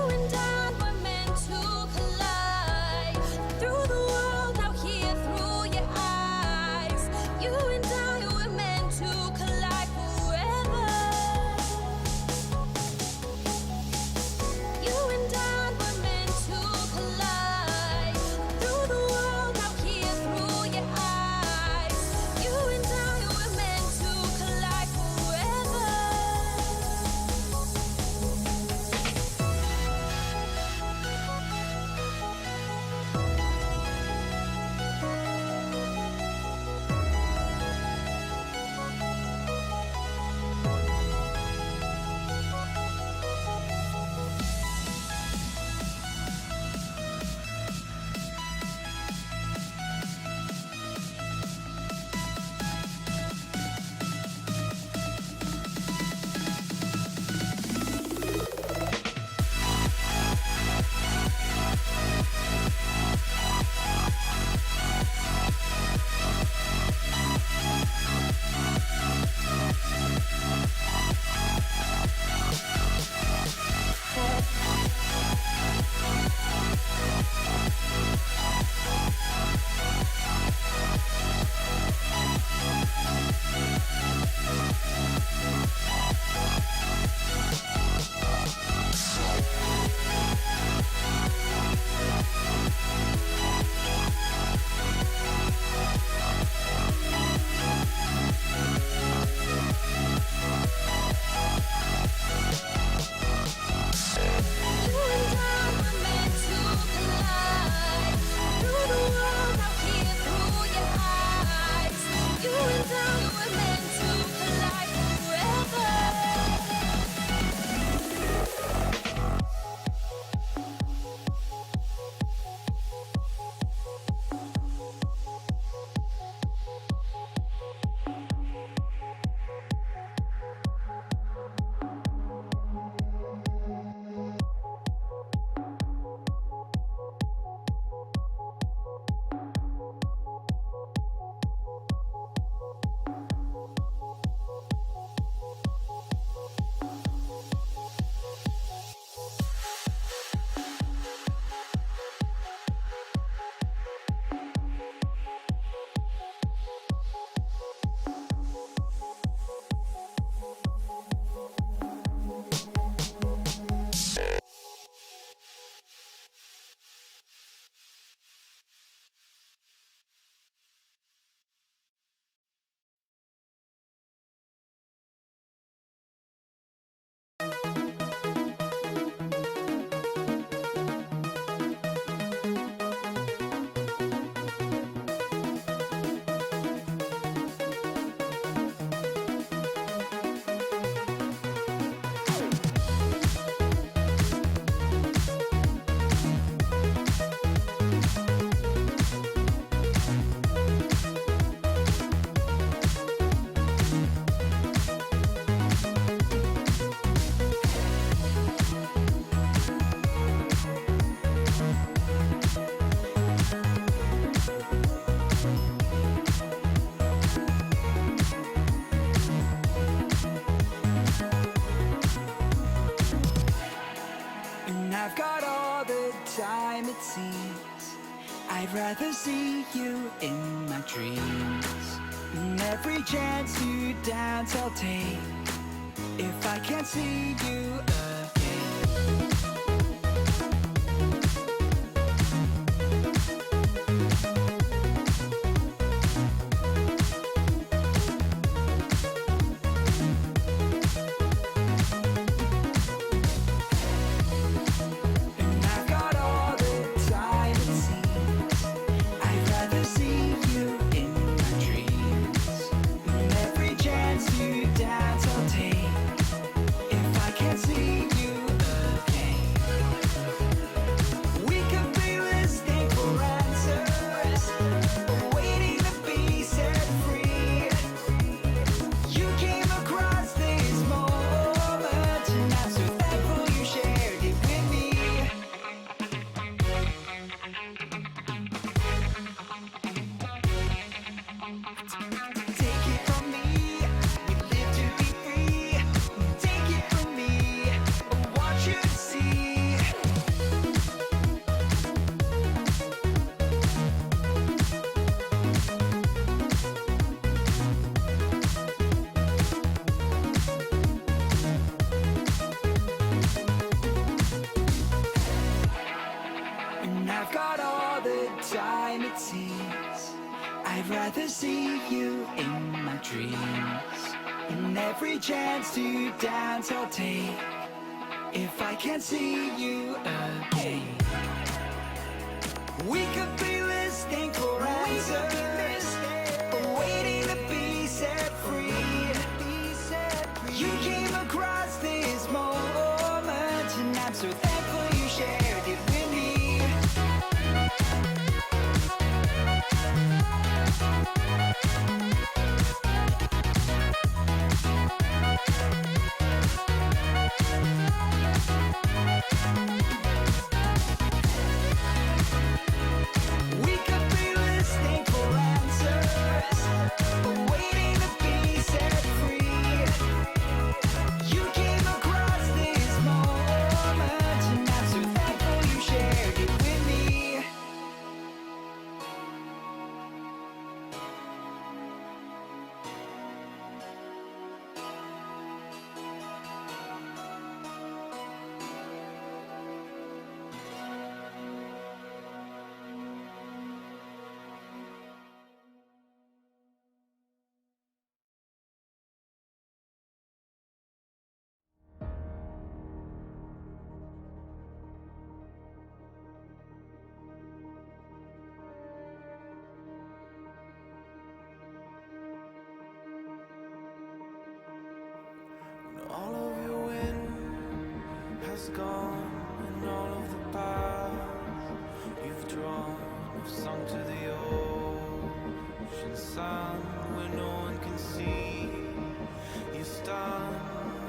and I were meant to collide. Through the world, now here through your eyes. You and I were meant to collide forever. You and I were meant to collide. Through the world, now here through your eyes. You and I were meant to collide forever. I've got all the time it seems. I'd rather see you in my dreams. And every chance to dance I'll take, if I can't see you again. See rather see you in my dreams. And every chance to dance I'll take if I can't see you again. We could be listening for answers, waiting to be set free. You came across this moment, and I'm so thankful you shared it with me. We could be listening for answers, waiting to be set free. You came across this moment, and I'm so thankful you shared it with me. All of your wind has gone, and all of the paths you've drawn have sunk to the ocean sand where no one can see you stand.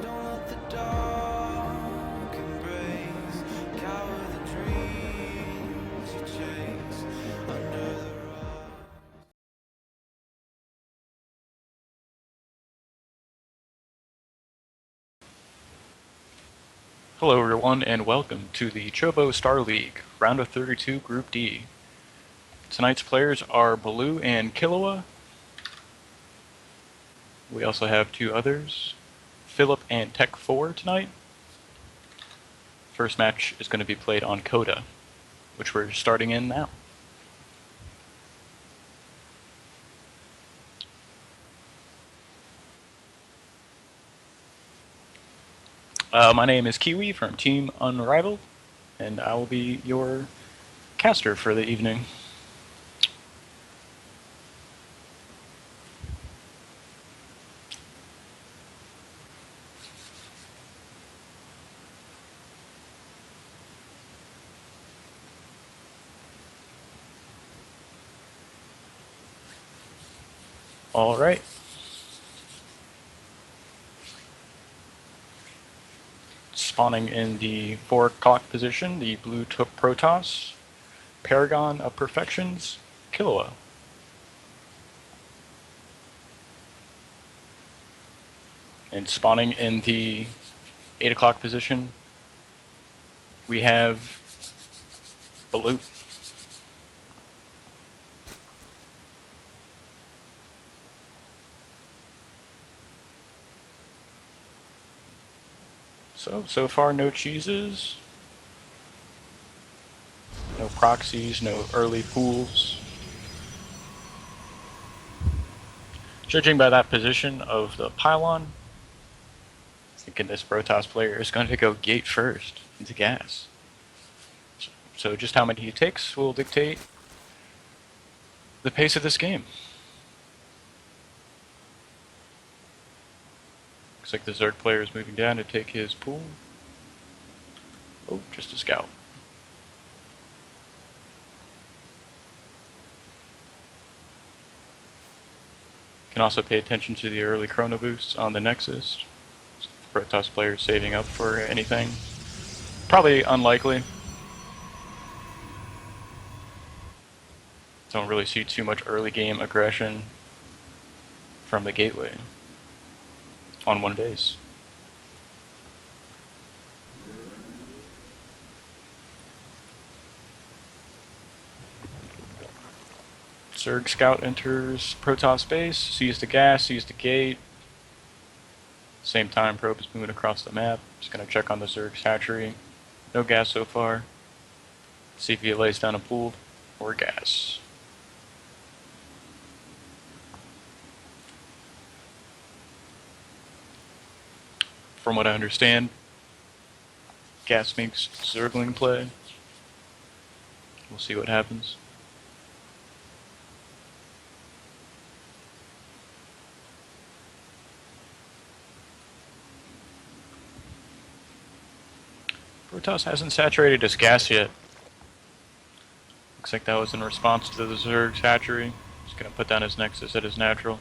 Don't let the dark embrace, cower the dreams you chase under the rock. Hello everyone and welcome to the Chobo Star League, round of 32 Group D. Tonight's players are Baloo and Killua. We also have two others, Philip and Tech 4 tonight. First match is going to be played on Coda, which we're starting in now. My name is Kiwi from Team Unrivaled, and I will be your caster for the evening. Alright. Spawning in the 4 o'clock position, the blue took Protoss, Paragon of Perfections, Killua. And spawning in the 8 o'clock position, we have Baloo. So far no cheeses, no proxies, no early pools. Judging by that position of the pylon, thinking this Protoss player is going to go gate first into gas. So just how many he takes will dictate the pace of this game. Looks like the Zerg player is moving down to take his pool. Oh, just a scout. Can also pay attention to the early chrono boosts on the Nexus. Protoss player saving up for anything. Probably unlikely. Don't really see too much early game aggression from the gateway on one base. Zerg scout enters Protoss base, sees the gas, sees the gate. Same time, probe is moving across the map. Just gonna check on the Zerg's hatchery. No gas so far. See if he lays down a pool or gas. from what I understand. Gas makes Zergling play. We'll see what happens. Protoss hasn't saturated his gas yet. Looks like that was in response to the Zerg's hatchery. He's gonna put down his Nexus at his natural.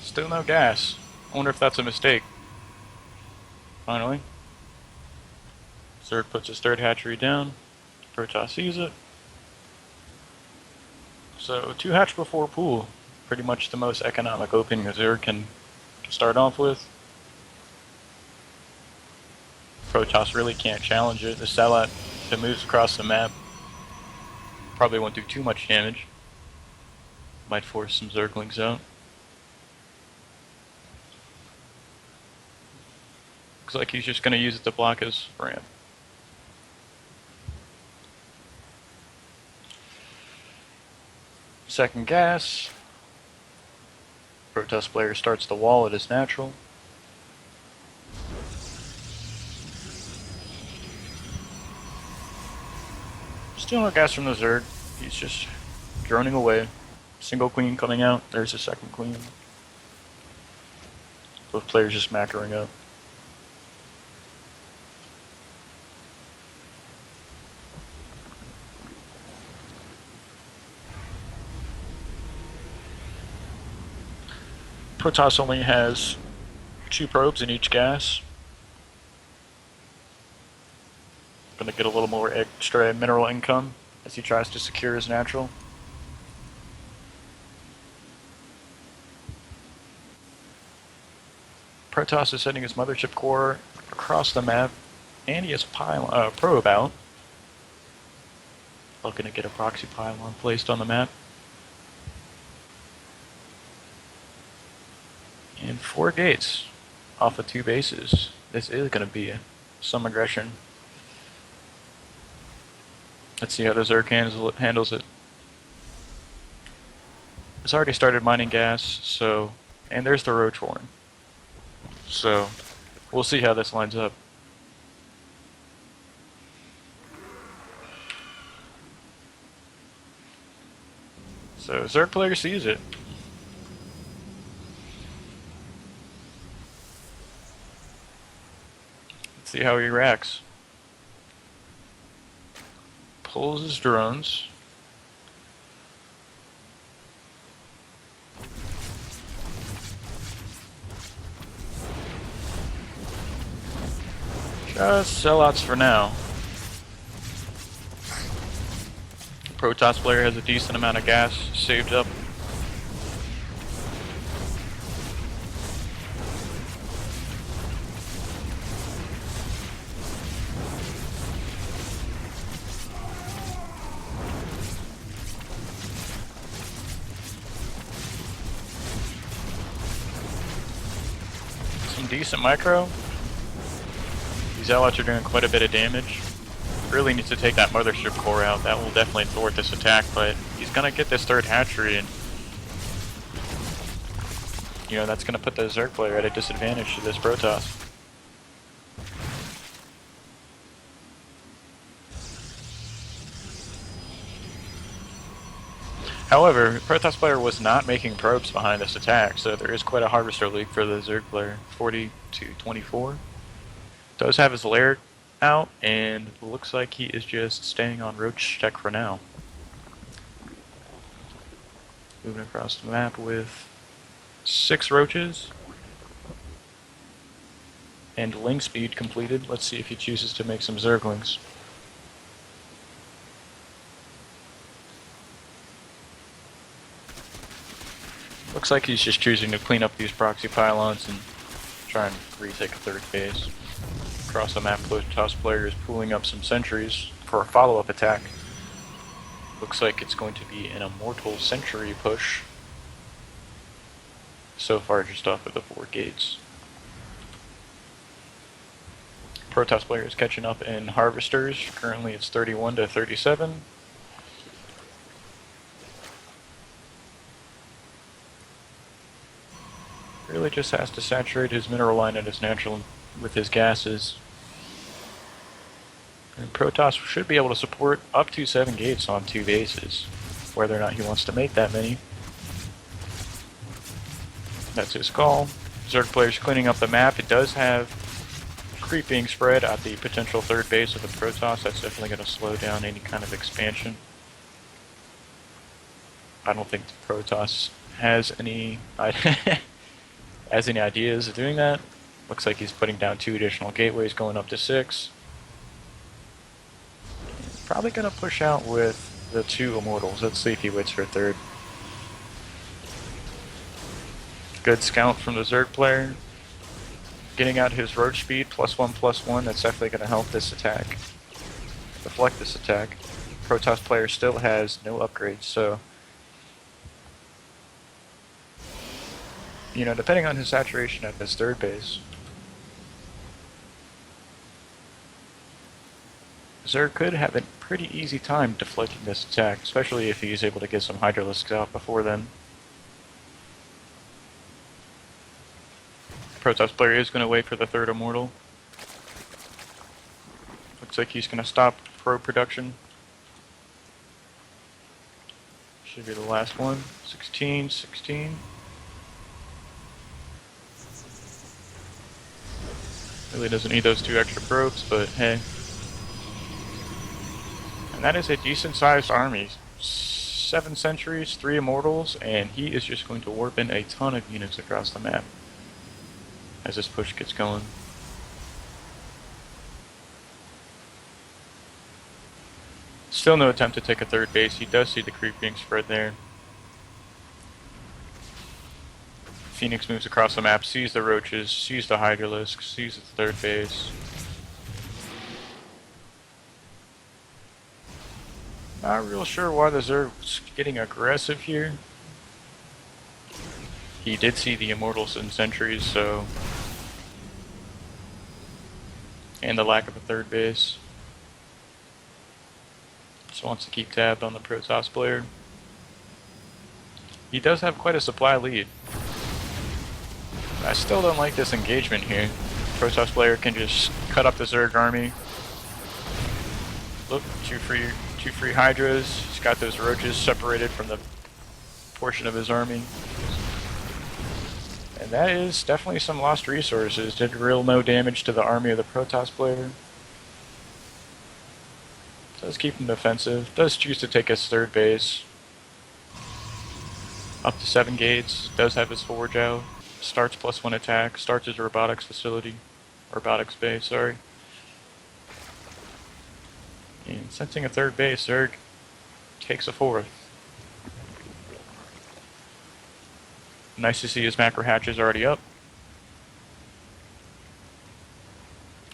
Still no gas. I wonder if that's a mistake. Finally. Zerg puts his third hatchery down. Protoss sees it. So 2 hatch before pool. Pretty much the most economic opening a Zerg can start off with. Protoss really can't challenge it. The Salat, if it moves across the map, probably won't do too much damage. Might force some Zerglings out. Looks like he's just going to use it to block his ramp. Second gas. Protoss player starts the wall at his natural. Still no gas from the Zerg. He's just droning away. Single queen coming out. There's a second queen. Both players just macroing up. Protoss only has 2 probes in each gas. Gonna get a little more extra mineral income as he tries to secure his natural. Protoss is sending his mothership core across the map, and he has a probe out. Looking to get a proxy pylon placed on the map. And 4 gates off of 2 bases. This is going to be some aggression. Let's see how the Zerg handles it. It's already started mining gas, so... And there's the Ro32. So, we'll see how this lines up. So, Zerg player sees it. Let's see how he reacts. Pulls his drones. Just sellouts for now. Protoss player has a decent amount of gas saved up. Some decent micro. These Zealots are doing quite a bit of damage. Really needs to take that mothership core out. That will definitely thwart this attack, but he's gonna get this third hatchery, and you know that's gonna put the Zerg player at a disadvantage to this Protoss. However, Protoss player was not making probes behind this attack, so there is quite a harvester leak for the Zerg player. 40 to 24. Does have his lair out, and looks like he is just staying on Roach Tech for now. Moving across the map with 6 roaches. And ling speed completed. Let's see if he chooses to make some Zerglings. Looks like he's just choosing to clean up these proxy pylons and try and retake a third base. Across the map, Protoss player is pulling up some sentries for a follow-up attack. Looks like it's going to be an Immortal Sentry push. So far, just off of the 4 gates. Protoss player is catching up in Harvesters. Currently, it's 31 to 37. Really just has to saturate his mineral line at his natural with his gases. And Protoss should be able to support up to 7 gates on 2 bases, whether or not he wants to make that many. That's his call. Zerg player's cleaning up the map. It does have creep being spread at the potential 3rd base of the Protoss. That's definitely going to slow down any kind of expansion. I don't think the Protoss has any ideas of doing that. Looks like he's putting down 2 additional gateways, going up to 6. Probably going to push out with the 2 Immortals. Let's see if he waits for a 3rd. Good scout from the Zerg player. Getting out his roach speed, +1/+1. That's definitely going to help this attack. Deflect this attack. Protoss player still has no upgrades, so... You know, depending on his saturation at his 3rd base, Zerg could have a pretty easy time deflecting this attack, especially if he's able to get some Hydralisks out before then. Protoss player is going to wait for the 3rd Immortal. Looks like he's going to stop probe production. Should be the last one. 16, 16. Really doesn't need those 2 extra probes, but hey. And that is a decent sized army. 7 sentries, 3 immortals, and he is just going to warp in a ton of units across the map as this push gets going. Still no attempt to take a 3rd base. He does see the creep being spread there. Phoenix moves across the map, sees the roaches, sees the Hydralisk, sees the 3rd base. Not real sure why the Zerg's getting aggressive here. He did see the Immortals and Sentries, so... And the lack of a 3rd base. Just wants to keep tabbed on the Protoss player. He does have quite a supply lead. I still don't like this engagement here. Protoss player can just cut up the Zerg army. Look, two free Hydras. He's got those roaches separated from the portion of his army. And that is definitely some lost resources. Did real no damage to the army of the Protoss player. Does keep him defensive. Does choose to take his 3rd base. Up to 7 gates. Does have his forge out. Starts +1 attack. Starts his robotics facility. Robotics base, sorry. And sensing a 3rd base, Zerg takes a 4th. Nice to see his macro hatch is already up.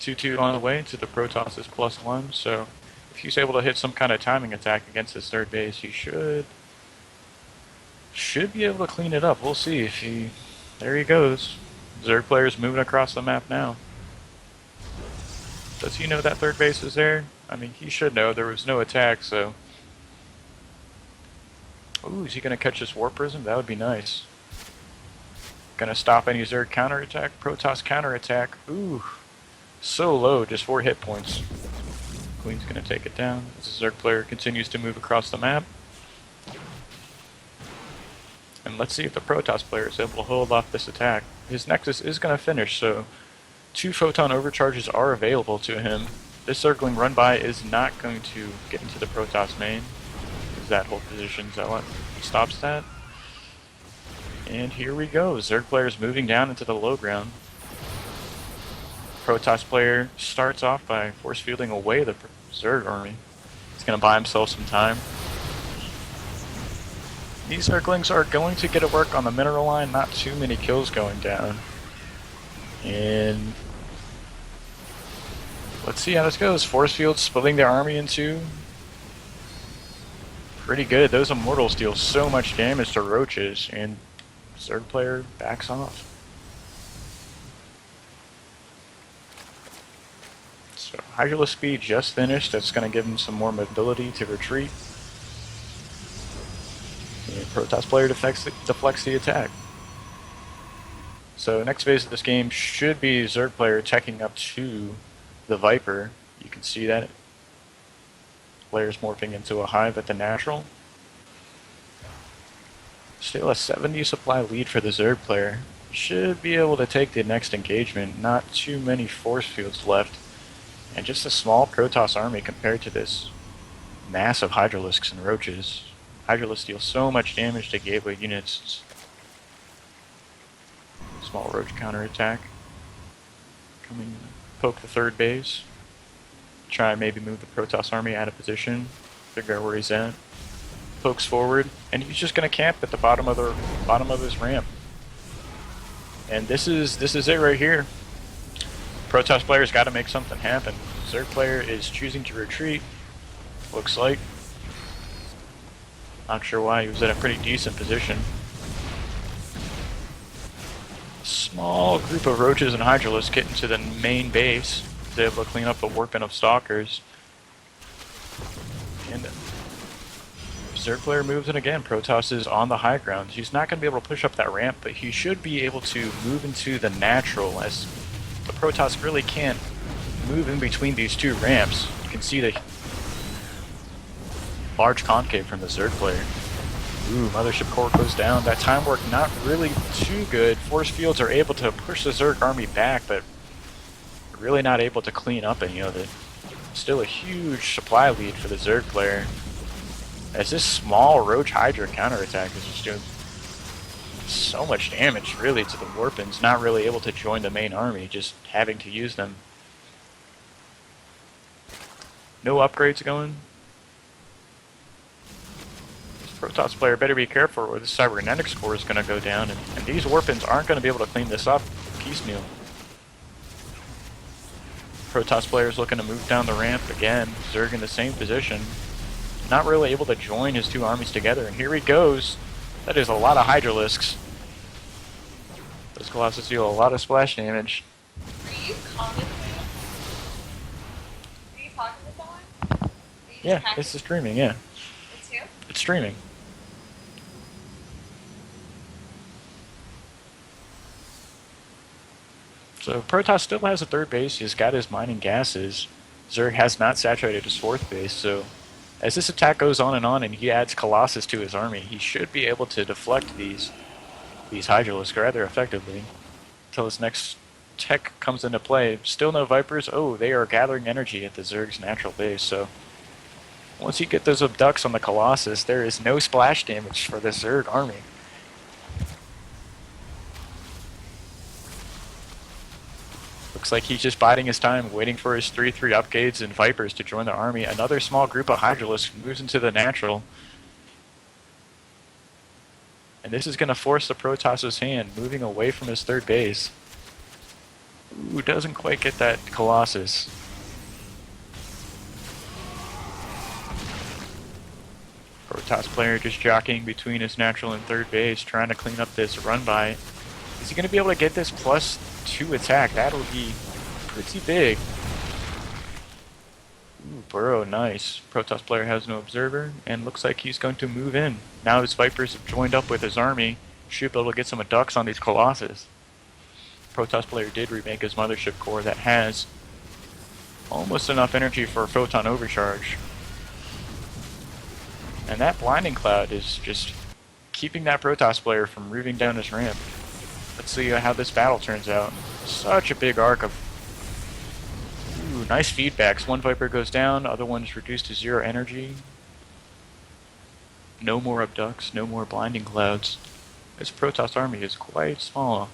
2-2 on the way to the Protoss is +1, so if he's able to hit some kind of timing attack against his 3rd base, he should be able to clean it up. We'll see if he... There he goes. Zerg player's moving across the map now. Does he know that 3rd base is there? I mean, he should know. There was no attack, so... Ooh, is he going to catch this Warp Prism? That would be nice. Gonna stop any Zerg counterattack. Protoss counterattack. Ooh. So low, just 4 hit points. Queen's gonna take it down as the Zerg player continues to move across the map. And let's see if the Protoss player is able to hold off this attack. His Nexus is gonna finish, so 2 photon overcharges are available to him. This circling run by is not going to get into the Protoss main, because that whole position zealot stops that. And here we go. Zerg player is moving down into the low ground. Protoss player starts off by force fielding away the Zerg army. He's going to buy himself some time. These Zerglings are going to get to work on the mineral line. Not too many kills going down. And let's see how this goes. Force field splitting their army in 2. Pretty good. Those Immortals deal so much damage to roaches, and Zerg player backs off. So Hydralisk speed just finished. That's going to give him some more mobility to retreat. And Protoss player deflects the attack. So next phase of this game should be Zerg player teching up to the Viper. You can see that player's morphing into a hive at the natural. Still a 70 supply lead for the Zerg player. Should be able to take the next engagement. Not too many force fields left. And just a small Protoss army compared to this massive Hydralisks and Roaches. Hydralisk deals so much damage to gateway units. Small Roach counterattack. Coming to poke the third base. Try and maybe move the Protoss army out of position. Figure out where he's at. Pokes forward, and he's just going to camp at the bottom of his ramp. And this is it right here. Protoss player's got to make something happen. Zerg player is choosing to retreat. Looks like. Not sure why, he was in a pretty decent position. Small group of Roaches and Hydralisks get into the main base. He's able to clean up the warping of Stalkers. And Zerg player moves in again. Protoss is on the high ground. He's not going to be able to push up that ramp, but he should be able to move into the natural, as the Protoss really can't move in between these two ramps. You can see the large concave from the Zerg player. Ooh, Mothership Core goes down. That time work not really too good. Force fields are able to push the Zerg army back, but really not able to clean up any of it. Still a huge supply lead for the Zerg player, as this small Roach Hydra counterattack is just doing so much damage, really, to the Warpins. Not really able to join the main army, just having to use them. No upgrades going. This Protoss player better be careful, or this Cybernetic score is going to go down, and these Warpins aren't going to be able to clean this up piecemeal. Protoss player is looking to move down the ramp again. Zerg in the same position. Not really able to join his two armies together, and here he goes. That is a lot of Hydralisks. Those Colossus deal a lot of splash damage. Are you commenting? Are you talking to someone? Are you Yeah, just this is streaming, yeah. It's who? It's streaming. So Protoss still has a third base. He's got his mining gases. Zerg has not saturated his fourth base, so as this attack goes on and he adds Colossus to his army, he should be able to deflect these Hydralisks rather effectively until his next tech comes into play. Still no Vipers. Oh, they are gathering energy at the Zerg's natural base, so once you get those abducts on the Colossus, there is no splash damage for the Zerg army. Looks like he's just biding his time, waiting for his 3-3 upgrades and Vipers to join the army. Another small group of Hydralisks moves into the natural. And this is going to force the Protoss's hand, moving away from his third base. Ooh, doesn't quite get that Colossus. Protoss player just jockeying between his natural and third base, trying to clean up this run by. Is he going to be able to get this +2 attack? That'll be pretty big. Ooh, Burrow, nice. Protoss player has no observer, and looks like he's going to move in. Now his Vipers have joined up with his army. Should be able to get some abducts on these Colossus. Protoss player did remake his Mothership Core that has almost enough energy for a Photon Overcharge. And that Blinding Cloud is just keeping that Protoss player from moving down his ramp. Let's see how this battle turns out. Such a big arc of... Ooh, nice feedbacks. One Viper goes down, other one's reduced to 0 energy. No more abducts, no more blinding clouds. This Protoss army is quite small.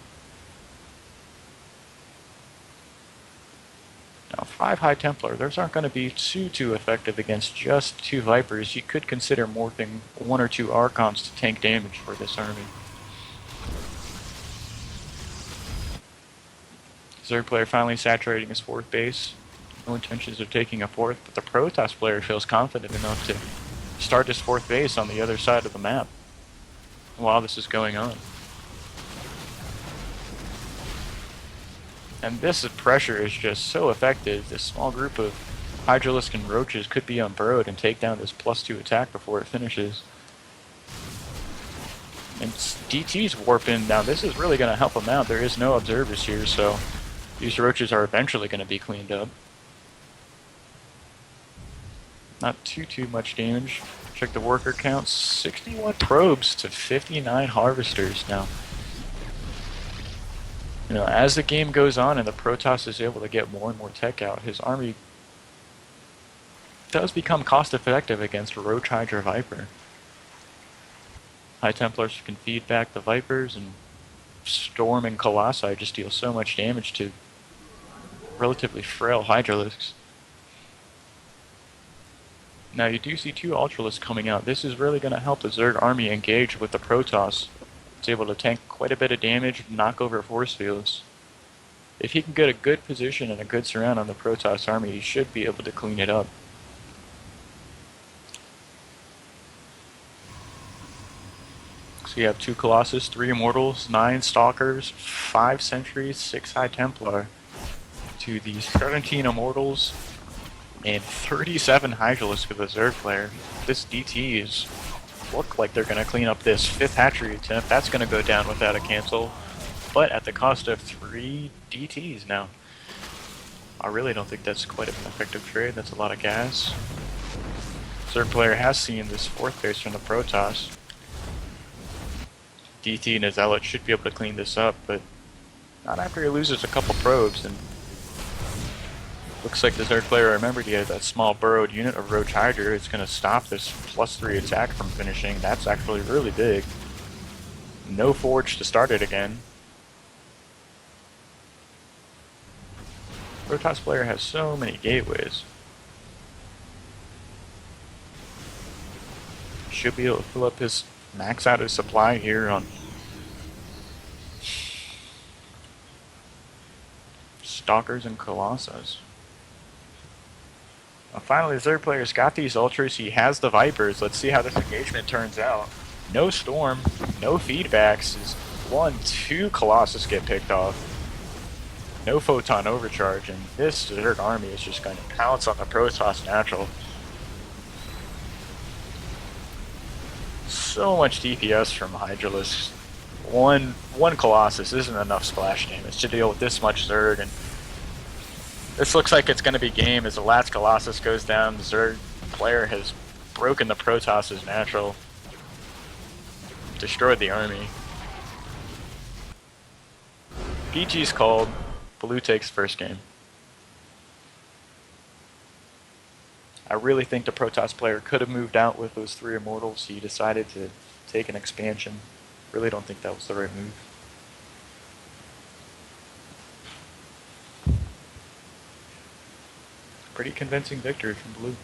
Now 5 High Templar, those aren't going to be too effective against just 2 Vipers. You could consider morphing 1 or 2 Archons to tank damage for this army. Zerg player finally saturating his 4th base. No intentions of taking a 4th, but the Protoss player feels confident enough to start his 4th base on the other side of the map while this is going on. And this pressure is just so effective. This small group of Hydralisk and Roaches could be unburrowed and take down this +2 attack before it finishes. And DT's warping. Now this is really going to help him out. There is no observers here, so these roaches are eventually going to be cleaned up. Not too much damage. Check the worker count. 61 probes to 59 harvesters now. You know, as the game goes on and the Protoss is able to get more and more tech out, his army does become cost effective against Roach Hydra Viper. High Templars can feed back the Vipers, and Storm and Colossi just deal so much damage to relatively frail Hydralisks. Now you do see 2 Ultralisks coming out. This is really going to help the Zerg army engage with the Protoss. It's able to tank quite a bit of damage and knock over force fields. If he can get a good position and a good surround on the Protoss army, he should be able to clean it up. So you have 2 Colossus, 3 Immortals, 9 Stalkers, 5 Sentries, 6 High Templar, to the 17 Immortals, and 37 Hydralisks for the Zerg player. This DT is look like they're going to clean up this 5th hatchery attempt. That's going to go down without a cancel, but at the cost of 3 DTs now. I really don't think that's quite an effective trade. That's a lot of gas. Zerg player has seen this 4th base from the Protoss. DT and his Zealot should be able to clean this up, but not after he loses a couple probes. And looks like the Zerg player remembered he had that small burrowed unit of Roach Hydra. It's going to stop this +3 attack from finishing. That's actually really big. No Forge to start it again. Protoss player has so many gateways. Should be able to fill up his max out his supply here on Stalkers and Colossus. Finally, the Zerg player's got these Ultras. He has the Vipers. Let's see how this engagement turns out. No Storm, no feedbacks. 2 Colossus get picked off. No Photon Overcharge, and this Zerg army is just going to pounce on the Protoss natural. So much DPS from Hydralisks. One Colossus isn't enough splash damage to deal with this much Zerg, and this looks like it's going to be game as the last Colossus goes down. The Zerg player has broken the Protoss's natural, destroyed the army. PG's called. Blue takes first game. I really think the Protoss player could have moved out with those 3 Immortals. He decided to take an expansion. Really don't think that was the right move. Pretty convincing victory from Blue.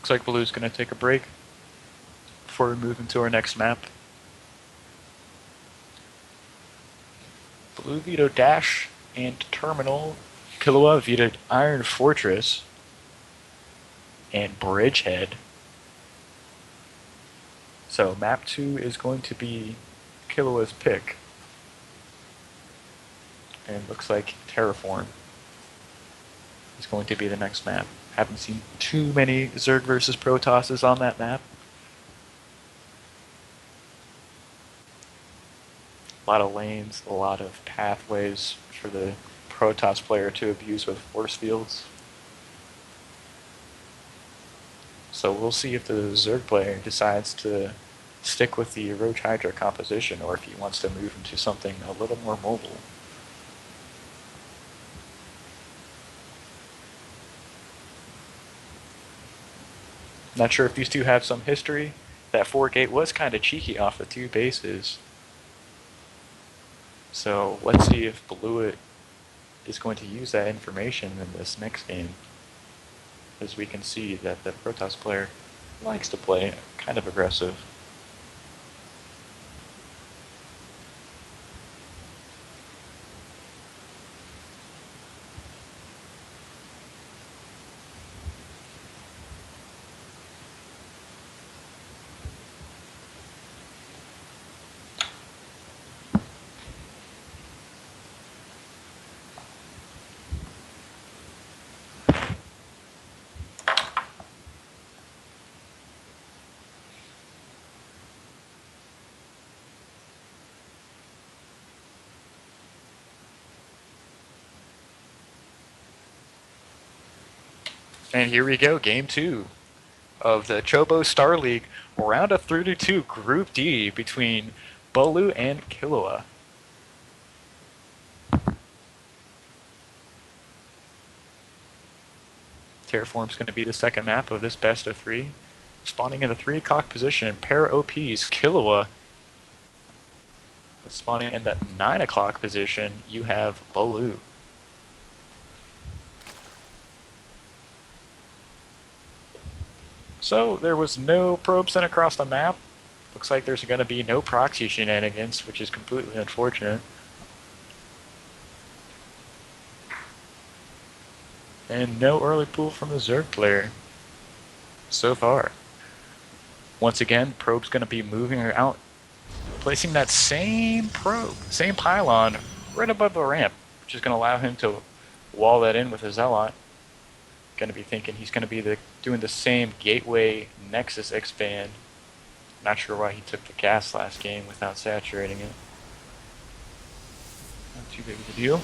Looks like Blue's going to take a break before we move into our next map. Blue vetoed Dash and Terminal. Killua vetoed Iron Fortress and Bridgehead. So map 2 is going to be Killua's pick. And looks like Terraform is going to be the next map. Haven't seen too many Zerg versus Protosses on that map. A lot of lanes, a lot of pathways for the Protoss player to abuse with force fields. So we'll see if the Zerg player decides to stick with the Roach Hydra composition or if he wants to move into something a little more mobile. Not sure if these two have some history. that 4 gate was kind of cheeky off the 2 bases. So let's see if Blewett is going to use that information in this next game. As we can see that the Protoss player likes to play kind of aggressive. And here we go, game 2 of the Chobo Star League round of 32 Group D between Bolu and Killua. Terraform's going to be the second map of this best of 3. Spawning in the 3 o'clock position, pair OPs, Killua. Spawning in the 9 o'clock position, you have Bolu. So there was no probe sent across the map. Looks like there's going to be no proxy shenanigans, which is completely unfortunate. And no early pull from the Zerg player so far. Once again, probe's going to be moving out, placing that same probe, same pylon, right above the ramp, which is going to allow him to wall that in with a Zealot. Going to be thinking he's going to be doing the same Gateway Nexus expand. Not sure why he took the gas last game without saturating it. Not too big of a deal.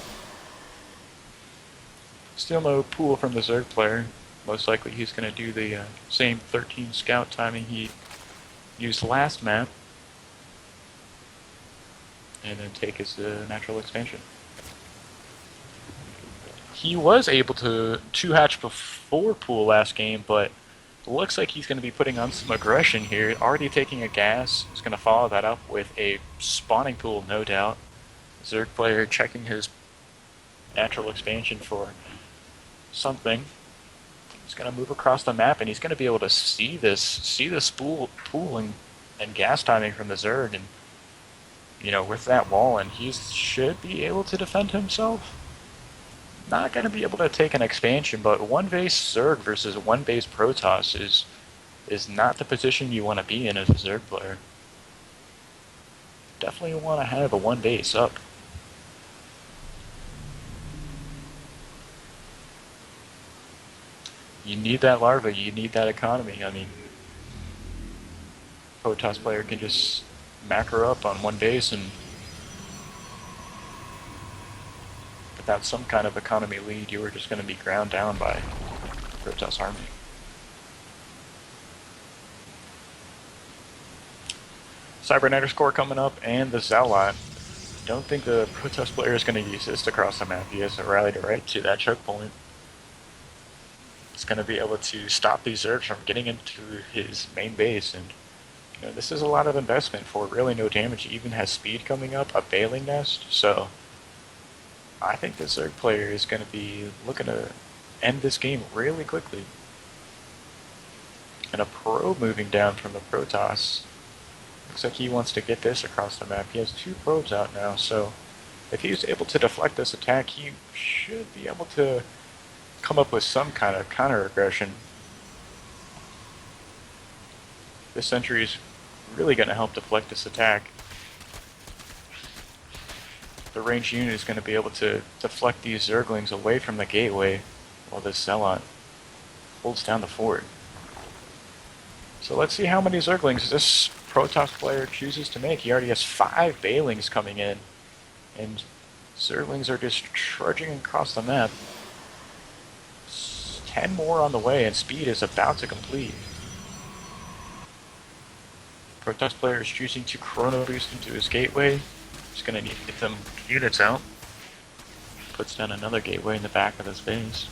Still no pool from the Zerg player. Most likely he's going to do the same 13 scout timing he used last map. And then take his natural expansion. He was able to 2-hatch before pool last game, but looks like he's going to be putting on some aggression here. Already taking a gas. He's going to follow that up with a spawning pool, no doubt. Zerg player checking his natural expansion for something. He's going to move across the map, and he's going to be able to see this pool and gas timing from the Zerg, and you know, with that wall, and he should be able to defend himself. Not going to be able to take an expansion, but 1 base Zerg versus 1 base Protoss is not the position you want to be in as a Zerg player. Definitely want to have a 1 base up. You need that larva, you need that economy. I mean, Protoss player can just macro up on 1 base, and without some kind of economy lead, you were just going to be ground down by the Protoss army. Cybernetic score coming up, and the Zealot. Don't think the Protoss player is going to use this to cross the map. He has to rally to right to that choke point. It's going to be able to stop these Zergs from getting into his main base, and you know, this is a lot of investment for really no damage. He even has speed coming up, a Bailing Nest, so I think the Zerg player is going to be looking to end this game really quickly. And a probe moving down from the Protoss. Looks like he wants to get this across the map. He has 2 probes out now, so if he's able to deflect this attack, he should be able to come up with some kind of counter-aggression. This sentry is really going to help deflect this attack. The ranged unit is going to be able to deflect these Zerglings away from the gateway while this Zealot holds down the fort. So let's see how many Zerglings this Protoss player chooses to make. He already has 5 Bailings coming in, and Zerglings are just trudging across the map. 10 more on the way, and speed is about to complete. Protoss player is choosing to chrono boost into his gateway. He's going to need to get them units out. Puts down another gateway in the back of his base.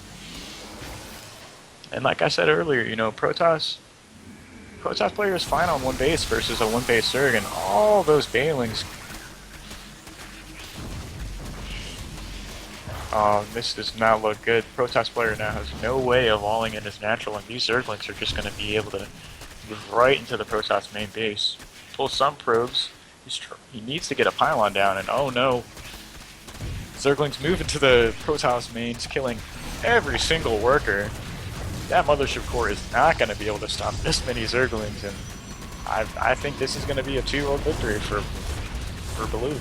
And like I said earlier, you know, Protoss Protoss player is fine on one base versus a one base Zerg, and all those Bailings. This does not look good. Protoss player now has no way of walling in his natural, and these Zerglings are just going to be able to move right into the Protoss main base. Pull some probes. He needs to get a pylon down, and oh no. Zerglings move into the Protoss mains, killing every single worker. That Mothership Core is not going to be able to stop this many Zerglings, and I think this is going to be a 2-0 victory for Blue.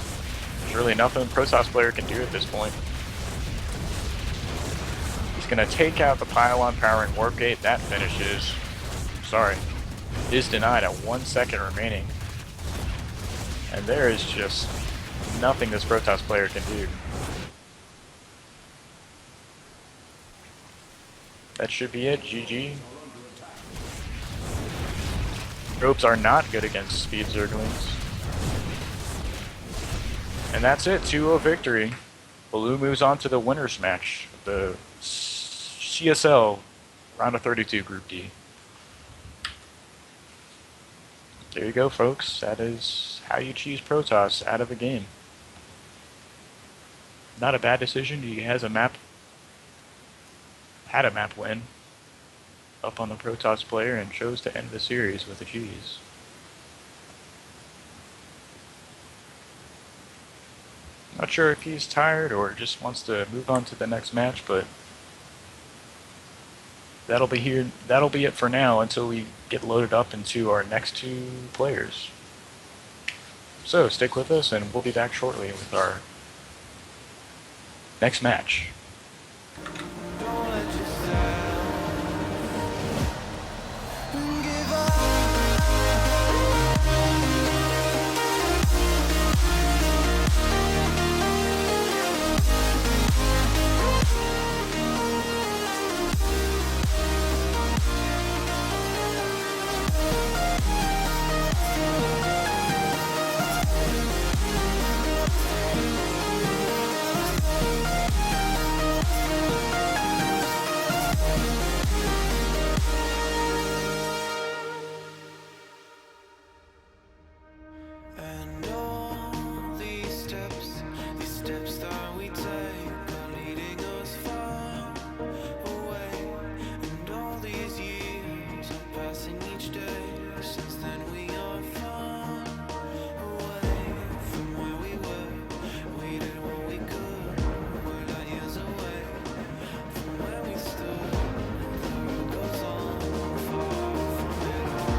There's really nothing the Protoss player can do at this point. He's going to take out the pylon powering Warp Gate. That finishes. Sorry. Is denied at 1 second remaining. And there is just nothing this Protoss player can do. That should be it. GG. Ropes are not good against speed Zerglings. And that's it. 2-0 victory. Blue moves on to the winners match. The CSL round of 32 Group D. There you go, folks. That is how you cheese Protoss out of the game. Not a bad decision. He has a map. Had a map win up on the Protoss player and chose to end the series with a cheese. Not sure if he's tired or just wants to move on to the next match, but that'll be it for now until we get loaded up into our next two players. So stick with us and we'll be back shortly with our next match. Don't let yourself give up. And all these steps that we take are leading us far away. And all these years are passing each day. Since then we are far away from where we were. We did what we could. We're not years away from where we stood. The road goes on far from it all.